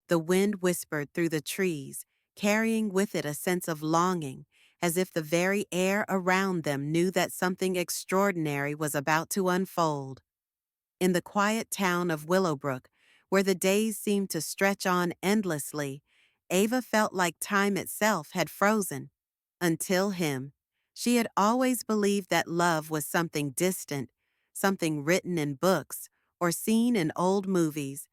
The wind whispered through the trees, carrying with it a sense of longing, as if the very air around them knew that something extraordinary was about to unfold. In the quiet town of Willowbrook, where the days seemed to stretch on endlessly, Ava felt like time itself had frozen. Until him, she had always believed that love was something distant, something written in books or seen in old movies.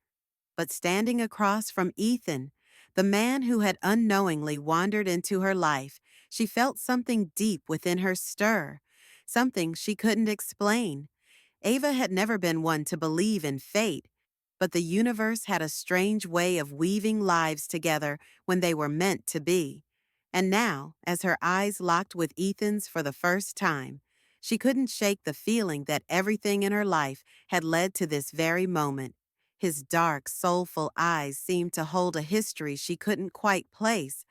But standing across from Ethan, the man who had unknowingly wandered into her life, she felt something deep within her stir, something she couldn't explain. Ava had never been one to believe in fate, but the universe had a strange way of weaving lives together when they were meant to be. And now, as her eyes locked with Ethan's for the first time, she couldn't shake the feeling that everything in her life had led to this very moment. His dark, soulful eyes seemed to hold a history she couldn't quite place,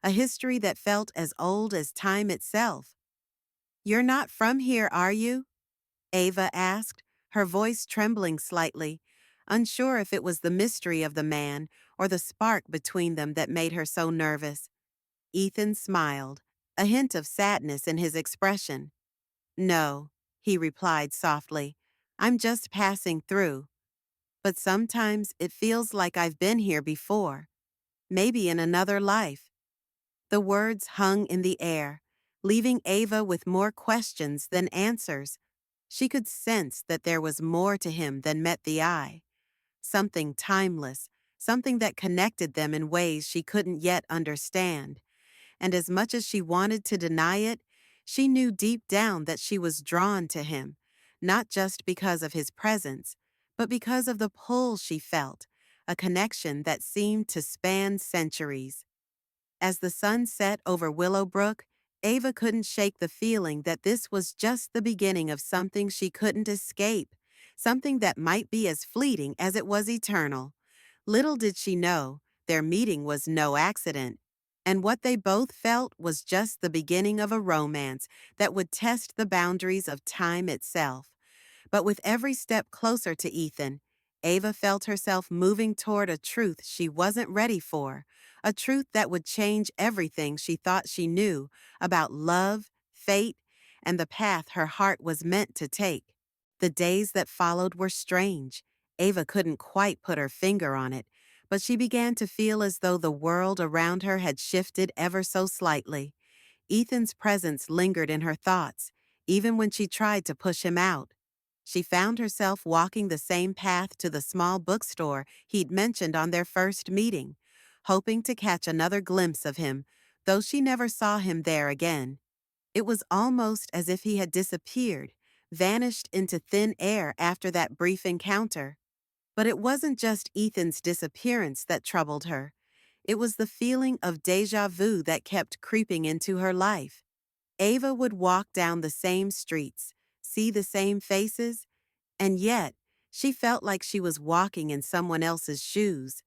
a history that felt as old as time itself. "You're not from here, are you?" Ava asked, her voice trembling slightly, unsure if it was the mystery of the man or the spark between them that made her so nervous. Ethan smiled, a hint of sadness in his expression. "No," he replied softly. "I'm just passing through. But sometimes it feels like I've been here before, maybe in another life." The words hung in the air, leaving Ava with more questions than answers. She could sense that there was more to him than met the eye, something timeless, something that connected them in ways she couldn't yet understand. And as much as she wanted to deny it, she knew deep down that she was drawn to him, not just because of his presence, but because of the pull she felt, a connection that seemed to span centuries. As the sun set over Willowbrook, Ava couldn't shake the feeling that this was just the beginning of something she couldn't escape, something that might be as fleeting as it was eternal. Little did she know, their meeting was no accident, and what they both felt was just the beginning of a romance that would test the boundaries of time itself. But with every step closer to Ethan, Ava felt herself moving toward a truth she wasn't ready for, a truth that would change everything she thought she knew about love, fate, and the path her heart was meant to take. The days that followed were strange. Ava couldn't quite put her finger on it, but she began to feel as though the world around her had shifted ever so slightly. Ethan's presence lingered in her thoughts, even when she tried to push him out. She found herself walking the same path to the small bookstore he'd mentioned on their first meeting, hoping to catch another glimpse of him, though she never saw him there again. It was almost as if he had disappeared, vanished into thin air after that brief encounter. But it wasn't just Ethan's disappearance that troubled her. It was the feeling of déjà vu that kept creeping into her life. Ava would walk down the same streets, see the same faces, and yet she felt like she was walking in someone else's shoes.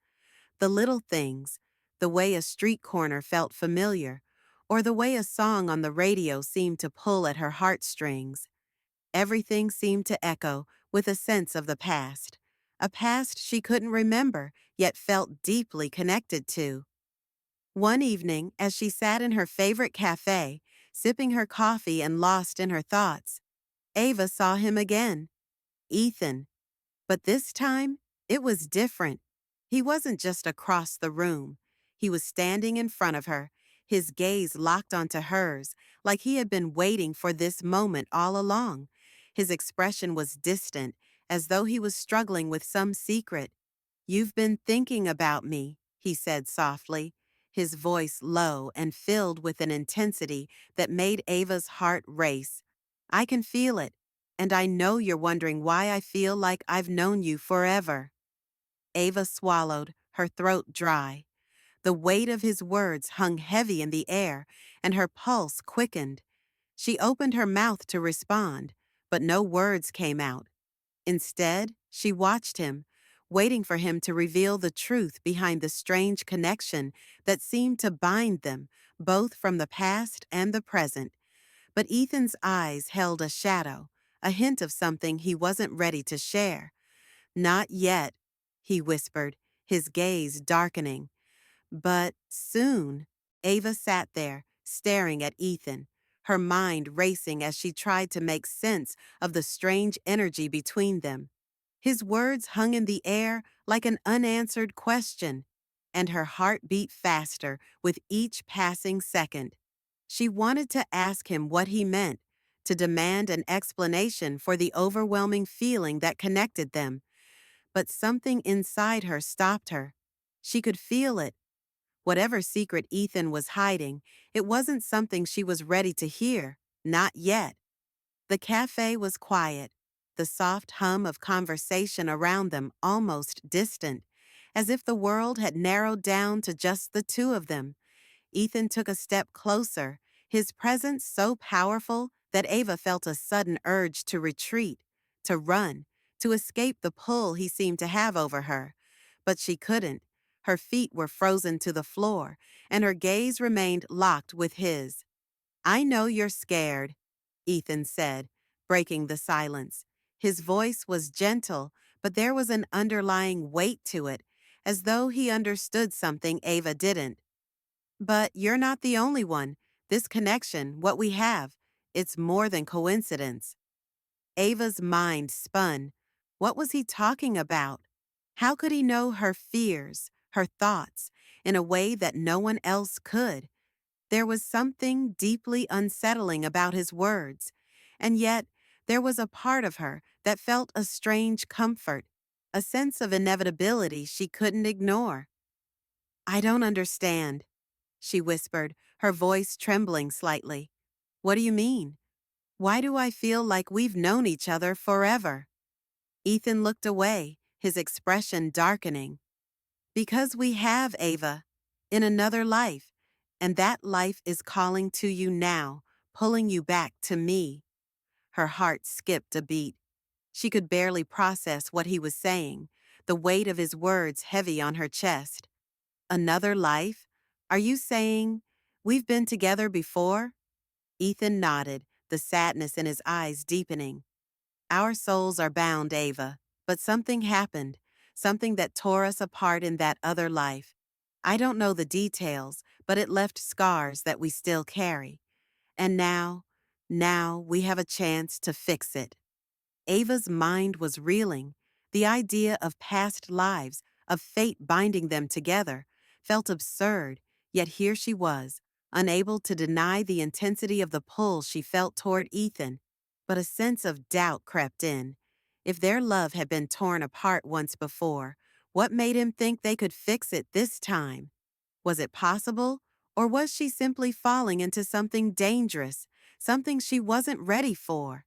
The little things, the way a street corner felt familiar, or the way a song on the radio seemed to pull at her heartstrings. Everything seemed to echo with a sense of the past, a past she couldn't remember yet felt deeply connected to. One evening, as she sat in her favorite cafe, sipping her coffee and lost in her thoughts, Ava saw him again, Ethan. But this time, it was different. He wasn't just across the room. He was standing in front of her, his gaze locked onto hers, like he had been waiting for this moment all along. His expression was distant, as though he was struggling with some secret. "You've been thinking about me," he said softly, his voice low and filled with an intensity that made Ava's heart race. "I can feel it, and I know you're wondering why I feel like I've known you forever." Ava swallowed, her throat dry. The weight of his words hung heavy in the air, and her pulse quickened. She opened her mouth to respond, but no words came out. Instead, she watched him, waiting for him to reveal the truth behind the strange connection that seemed to bind them, both from the past and the present. But Ethan's eyes held a shadow, a hint of something he wasn't ready to share. "Not yet," he whispered, his gaze darkening. But soon, Ava sat there, staring at Ethan, her mind racing as she tried to make sense of the strange energy between them. His words hung in the air like an unanswered question, and her heart beat faster with each passing second. She wanted to ask him what he meant, to demand an explanation for the overwhelming feeling that connected them, but something inside her stopped her. She could feel it. Whatever secret Ethan was hiding, it wasn't something she was ready to hear, not yet. The cafe was quiet, the soft hum of conversation around them almost distant, as if the world had narrowed down to just the two of them. Ethan took a step closer, his presence so powerful that Ava felt a sudden urge to retreat, to run, to escape the pull he seemed to have over her. But she couldn't. Her feet were frozen to the floor, and her gaze remained locked with his. "I know you're scared," Ethan said, breaking the silence. His voice was gentle, but there was an underlying weight to it, as though he understood something Ava didn't. "But you're not the only one. This connection, what we have, it's more than coincidence." Ava's mind spun. What was he talking about? How could he know her fears, her thoughts, in a way that no one else could? There was something deeply unsettling about his words, and yet there was a part of her that felt a strange comfort, a sense of inevitability she couldn't ignore. "I don't understand," she whispered, her voice trembling slightly. "What do you mean? Why do I feel like we've known each other forever?" Ethan looked away, his expression darkening. "Because we have, Ava, in another life, and that life is calling to you now, pulling you back to me." Her heart skipped a beat. She could barely process what he was saying, the weight of his words heavy on her chest. "Another life? Are you saying we've been together before?" Ethan nodded, the sadness in his eyes deepening. "Our souls are bound, Ava, but something happened, something that tore us apart in that other life. I don't know the details, but it left scars that we still carry. And now we have a chance to fix it." Ava's mind was reeling. The idea of past lives, of fate binding them together, felt absurd, yet here she was, unable to deny the intensity of the pull she felt toward Ethan. But a sense of doubt crept in. If their love had been torn apart once before, what made him think they could fix it this time? Was it possible, or was she simply falling into something dangerous, something she wasn't ready for?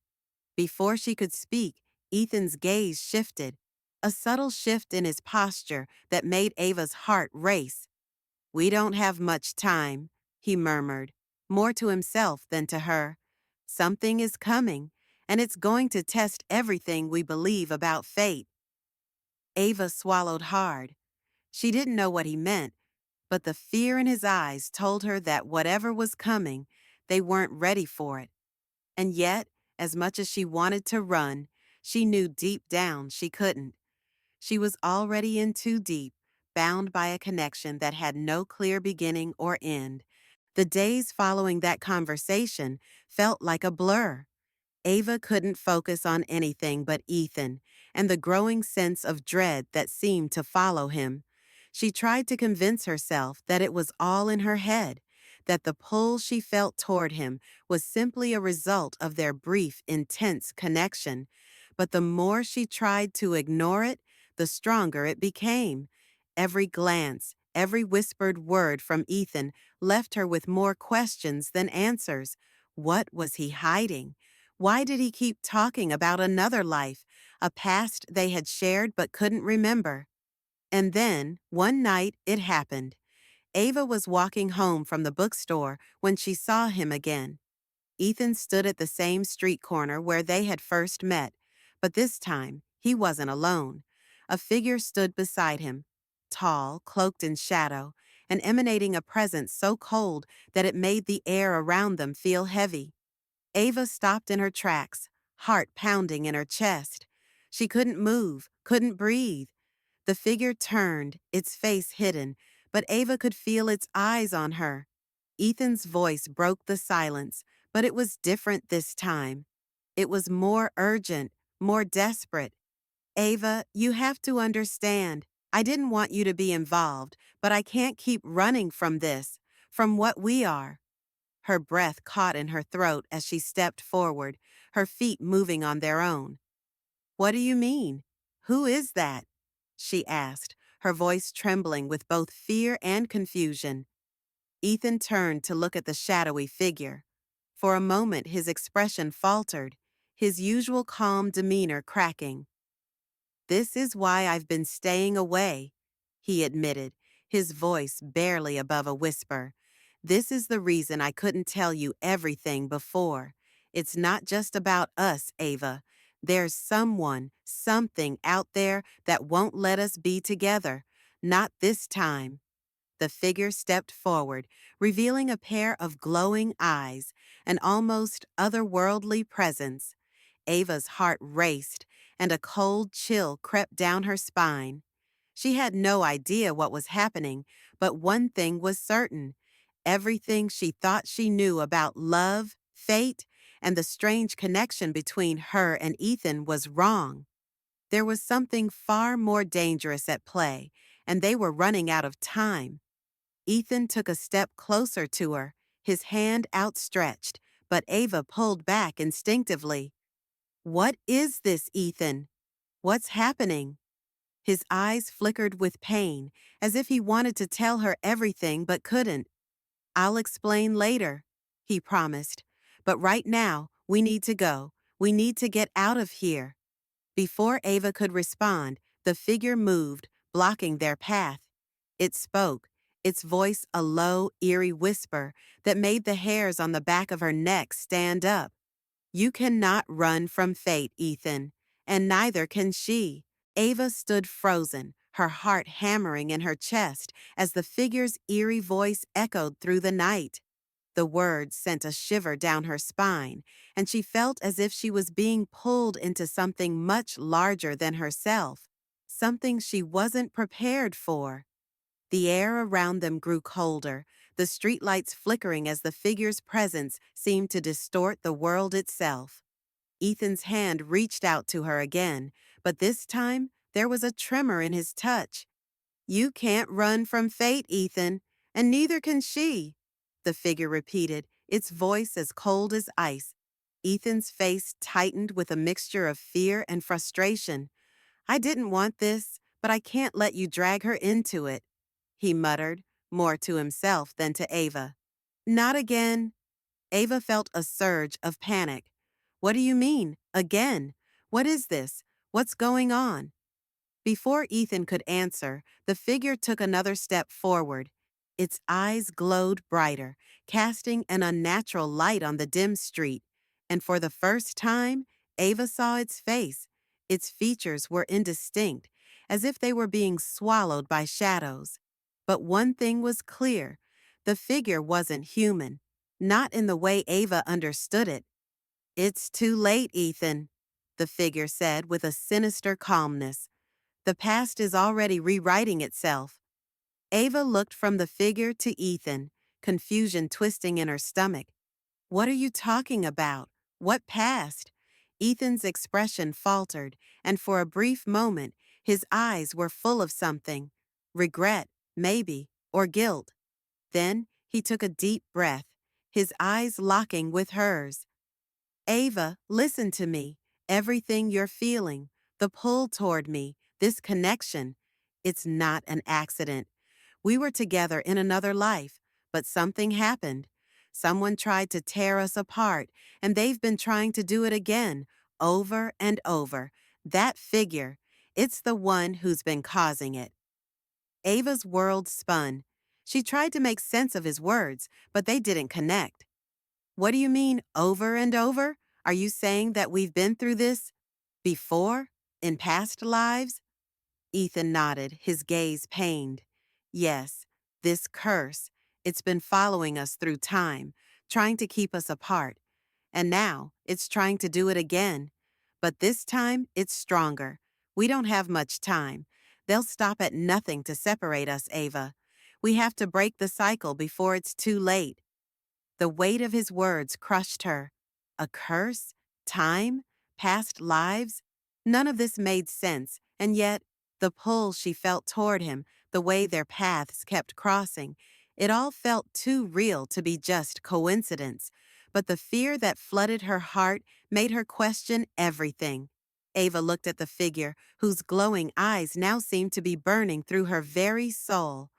Before she could speak, Ethan's gaze shifted, a subtle shift in his posture that made Ava's heart race. "We don't have much time," he murmured, more to himself than to her. "Something is coming, and it's going to test everything we believe about fate." Ava swallowed hard. She didn't know what he meant, but the fear in his eyes told her that whatever was coming, they weren't ready for it. And yet, as much as she wanted to run, she knew deep down she couldn't. She was already in too deep, bound by a connection that had no clear beginning or end. The days following that conversation felt like a blur. Ava couldn't focus on anything but Ethan and the growing sense of dread that seemed to follow him. She tried to convince herself that it was all in her head, that the pull she felt toward him was simply a result of their brief, intense connection. But the more she tried to ignore it, the stronger it became. Every glance, every whispered word from Ethan left her with more questions than answers. What was he hiding? Why did he keep talking about another life, a past they had shared but couldn't remember? And then, one night, it happened. Ava was walking home from the bookstore when she saw him again. Ethan stood at the same street corner where they had first met, but this time, he wasn't alone. A figure stood beside him, tall, cloaked in shadow, and emanating a presence so cold that it made the air around them feel heavy. Ava stopped in her tracks, heart pounding in her chest. She couldn't move, couldn't breathe. The figure turned, its face hidden, but Ava could feel its eyes on her. Ethan's voice broke the silence, but it was different this time. It was more urgent, more desperate. Ava, you have to understand. I didn't want you to be involved, but I can't keep running from this, from what we are. Her breath caught in her throat as she stepped forward, her feet moving on their own. What do you mean? Who is that? She asked, her voice trembling with both fear and confusion. Ethan turned to look at the shadowy figure. For a moment his expression faltered, his usual calm demeanor cracking. This is why I've been staying away, he admitted, his voice barely above a whisper. This is the reason I couldn't tell you everything before. It's not just about us, Ava. There's someone, something out there that won't let us be together. Not this time. The figure stepped forward, revealing a pair of glowing eyes, an almost otherworldly presence. Ava's heart raced, and a cold chill crept down her spine. She had no idea what was happening, but one thing was certain. Everything she thought she knew about love, fate, and the strange connection between her and Ethan was wrong. There was something far more dangerous at play, and they were running out of time. Ethan took a step closer to her, his hand outstretched, but Ava pulled back instinctively. What is this, Ethan? What's happening? His eyes flickered with pain, as if he wanted to tell her everything but couldn't. I'll explain later, he promised. But right now, we need to go. We need to get out of here. Before Ava could respond, the figure moved, blocking their path. It spoke, its voice a low, eerie whisper that made the hairs on the back of her neck stand up. You cannot run from fate, Ethan, and neither can she. Ava stood frozen, her heart hammering in her chest as the figure's eerie voice echoed through the night. The words sent a shiver down her spine, and she felt as if she was being pulled into something much larger than herself, something she wasn't prepared for. The air around them grew colder, the streetlights flickering as the figure's presence seemed to distort the world itself. Ethan's hand reached out to her again, but this time there was a tremor in his touch. You can't run from fate, Ethan, and neither can she, the figure repeated, its voice as cold as ice. Ethan's face tightened with a mixture of fear and frustration. I didn't want this, but I can't let you drag her into it, he muttered, more to himself than to Ava. Not again. Ava felt a surge of panic. What do you mean, again? What is this? What's going on? Before Ethan could answer, the figure took another step forward. Its eyes glowed brighter, casting an unnatural light on the dim street. And for the first time, Ava saw its face. Its features were indistinct, as if they were being swallowed by shadows. But one thing was clear. The figure wasn't human, not in the way Ava understood it. It's too late, Ethan, the figure said with a sinister calmness. The past is already rewriting itself. Ava looked from the figure to Ethan, confusion twisting in her stomach. What are you talking about? What past? Ethan's expression faltered, and for a brief moment, his eyes were full of something. Regret, maybe, or guilt. Then he took a deep breath, his eyes locking with hers. Ava, listen to me. Everything you're feeling, the pull toward me, this connection, it's not an accident. We were together in another life, but something happened. Someone tried to tear us apart, and they've been trying to do it again, over and over. That figure, it's the one who's been causing it. Ava's world spun. She tried to make sense of his words, but they didn't connect. What do you mean, over and over? Are you saying that we've been through this before, in past lives? Ethan nodded, his gaze pained. Yes, this curse, it's been following us through time, trying to keep us apart. And now, it's trying to do it again. But this time, it's stronger. We don't have much time. They'll stop at nothing to separate us, Ava. We have to break the cycle before it's too late. The weight of his words crushed her. A curse? Time? Past lives? None of this made sense, and yet, the pull she felt toward him, the way their paths kept crossing, it all felt too real to be just coincidence. But the fear that flooded her heart made her question everything. Ava looked at the figure, whose glowing eyes now seemed to be burning through her very soul.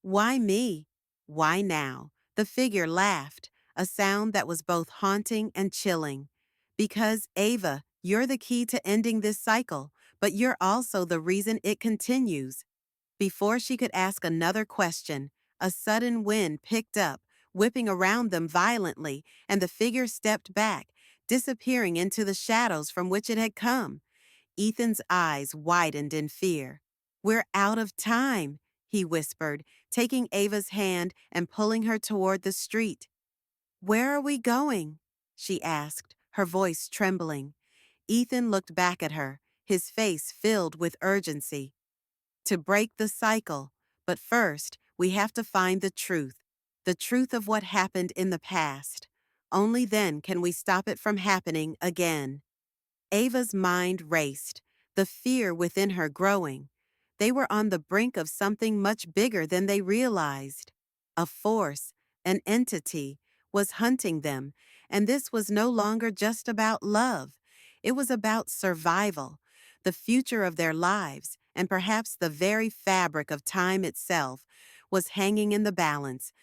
Why me? Why now? The figure laughed, a sound that was both haunting and chilling. Because, Ava, you're the key to ending this cycle, but you're also the reason it continues. Before she could ask another question, a sudden wind picked up, whipping around them violently, and the figure stepped back, disappearing into the shadows from which it had come. Ethan's eyes widened in fear. "We're out of time," he whispered, taking Ava's hand and pulling her toward the street. "Where are we going?" she asked, her voice trembling. Ethan looked back at her, his face filled with urgency. "To break the cycle, but first, we have to find the truth of what happened in the past. Only then can we stop it from happening again." Ava's mind raced, the fear within her growing. They were on the brink of something much bigger than they realized. A force, an entity, was hunting them, and this was no longer just about love. It was about survival, the future of their lives, and perhaps the very fabric of time itself was hanging in the balance.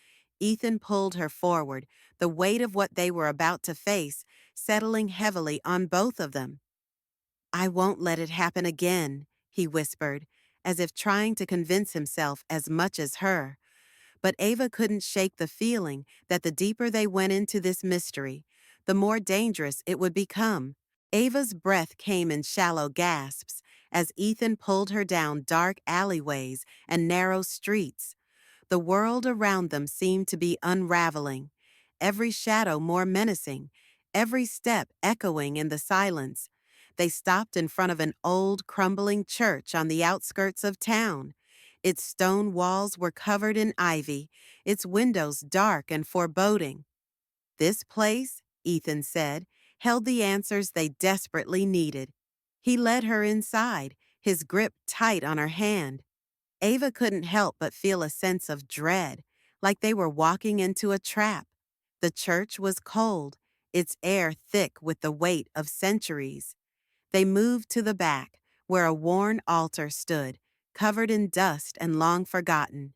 Ethan pulled her forward, the weight of what they were about to face settling heavily on both of them. "I won't let it happen again," he whispered, as if trying to convince himself as much as her. But Ava couldn't shake the feeling that the deeper they went into this mystery, the more dangerous it would become. Ava's breath came in shallow gasps as Ethan pulled her down dark alleyways and narrow streets. The world around them seemed to be unraveling, every shadow more menacing, every step echoing in the silence. They stopped in front of an old, crumbling church on the outskirts of town. Its stone walls were covered in ivy, its windows dark and foreboding. "This place," Ethan said, held the answers they desperately needed. He led her inside, his grip tight on her hand. Ava couldn't help but feel a sense of dread, like they were walking into a trap. The church was cold, its air thick with the weight of centuries. They moved to the back, where a worn altar stood, covered in dust and long forgotten.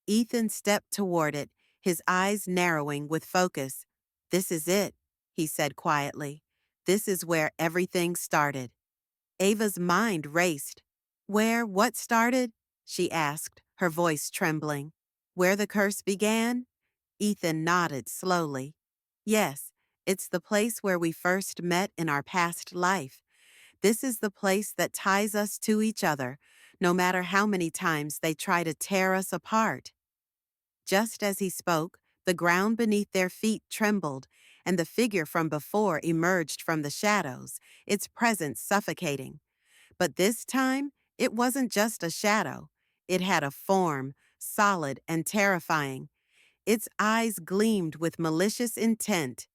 Ethan stepped toward it, his eyes narrowing with focus. "This is it," he said quietly. "This is where everything started." Ava's mind raced. What started?" she asked, her voice trembling. "Where the curse began?" Ethan nodded slowly. "Yes, it's the place where we first met in our past life. This is the place that ties us to each other, no matter how many times they try to tear us apart." Just as he spoke, the ground beneath their feet trembled, and the figure from before emerged from the shadows, its presence suffocating. But this time, it wasn't just a shadow. It had a form, solid and terrifying. Its eyes gleamed with malicious intent.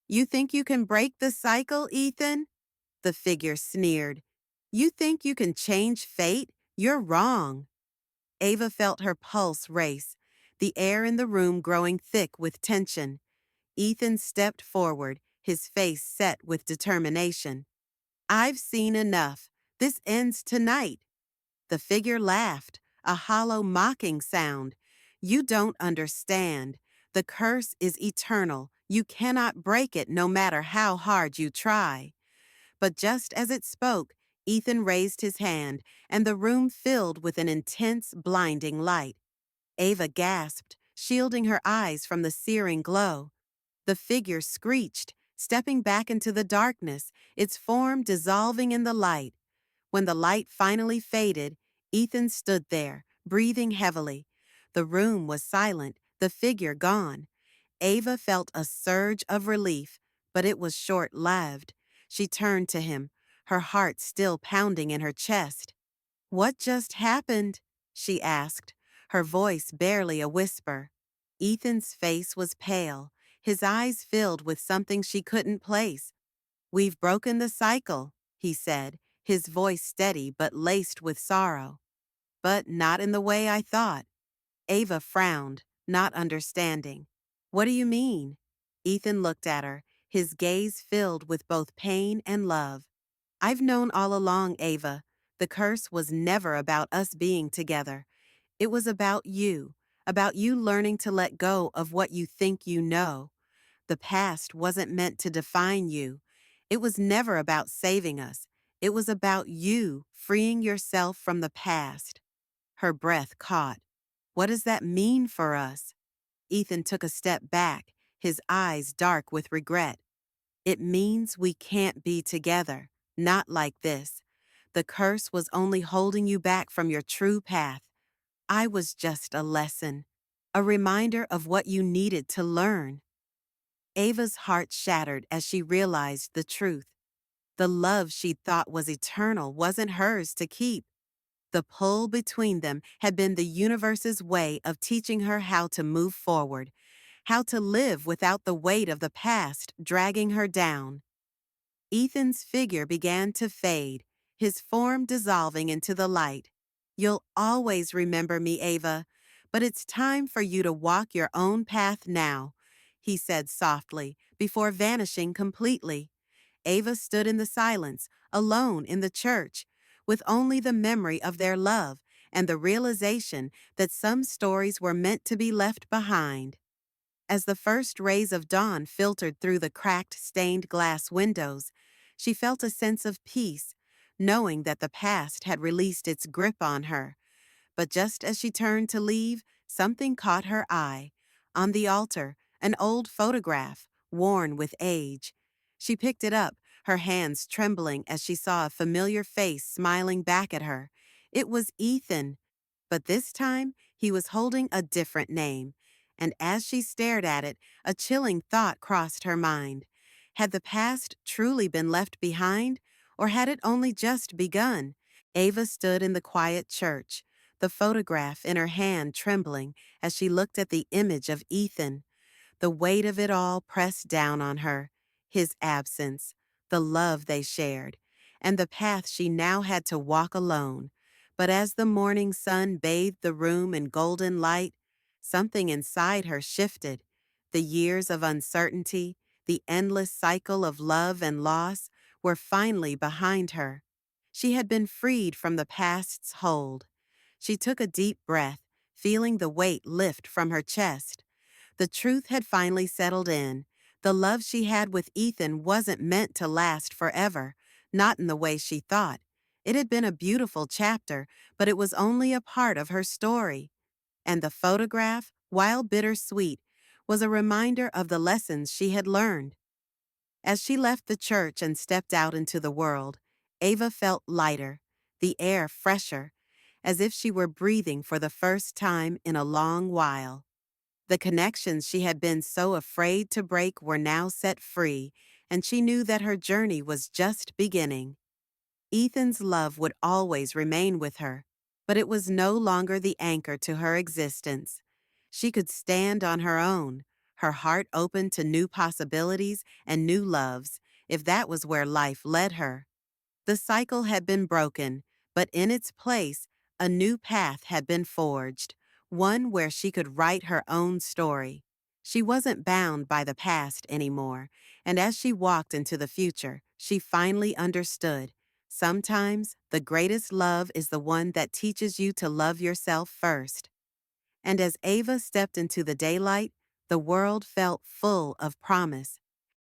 "You think you can break the cycle, Ethan?" The figure sneered. "You think you can change fate? You're wrong." Ava felt her pulse race, the air in the room growing thick with tension. Ethan stepped forward, his face set with determination. "I've seen enough. This ends tonight." The figure laughed, a hollow mocking sound. "You don't understand. The curse is eternal. You cannot break it no matter how hard you try." But just as it spoke, Ethan raised his hand, and the room filled with an intense, blinding light. Ava gasped, shielding her eyes from the searing glow. The figure screeched, stepping back into the darkness, its form dissolving in the light. When the light finally faded, Ethan stood there, breathing heavily. The room was silent, the figure gone. Ava felt a surge of relief, but it was short-lived. She turned to him, her heart still pounding in her chest. What just happened? She asked, her voice barely a whisper. Ethan's face was pale, his eyes filled with something she couldn't place. We've broken the cycle, he said, his voice steady but laced with sorrow. But not in the way I thought. Ava frowned, not understanding. What do you mean? Ethan looked at her, his gaze filled with both pain and love. I've known all along, Ava. The curse was never about us being together. It was about you learning to let go of what you think you know. The past wasn't meant to define you. It was never about saving us. It was about you freeing yourself from the past. Her breath caught. What does that mean for us? Ethan took a step back, his eyes dark with regret. It means we can't be together, not like this. The curse was only holding you back from your true path. I was just a lesson, a reminder of what you needed to learn. Ava's heart shattered as she realized the truth. The love she thought was eternal wasn't hers to keep. The pull between them had been the universe's way of teaching her how to move forward, how to live without the weight of the past dragging her down. Ethan's figure began to fade, his form dissolving into the light. You'll always remember me, Ava, but it's time for you to walk your own path now, he said softly, before vanishing completely. Ava stood in the silence, alone in the church, with only the memory of their love and the realization that some stories were meant to be left behind. As the first rays of dawn filtered through the cracked, stained glass windows, she felt a sense of peace, knowing that the past had released its grip on her. But just as she turned to leave, something caught her eye. On the altar, an old photograph, worn with age. She picked it up, her hands trembling as she saw a familiar face smiling back at her. It was Ethan. But this time, he was holding a different name. And as she stared at it, a chilling thought crossed her mind. Had the past truly been left behind, or had it only just begun? Ava stood in the quiet church, the photograph in her hand trembling as she looked at the image of Ethan. The weight of it all pressed down on her, his absence, the love they shared, and the path she now had to walk alone. But as the morning sun bathed the room in golden light, something inside her shifted. The years of uncertainty, the endless cycle of love and loss, were finally behind her. She had been freed from the past's hold. She took a deep breath, feeling the weight lift from her chest. The truth had finally settled in. The love she had with Ethan wasn't meant to last forever, not in the way she thought. It had been a beautiful chapter, but it was only a part of her story. And the photograph, while bittersweet, was a reminder of the lessons she had learned. As she left the church and stepped out into the world, Ava felt lighter, the air fresher, as if she were breathing for the first time in a long while. The connections she had been so afraid to break were now set free, and she knew that her journey was just beginning. Ethan's love would always remain with her, but it was no longer the anchor to her existence. She could stand on her own, her heart open to new possibilities and new loves, if that was where life led her. The cycle had been broken, but in its place, a new path had been forged, one where she could write her own story. She wasn't bound by the past anymore, and as she walked into the future, she finally understood. Sometimes, the greatest love is the one that teaches you to love yourself first. And as Ava stepped into the daylight, the world felt full of promise.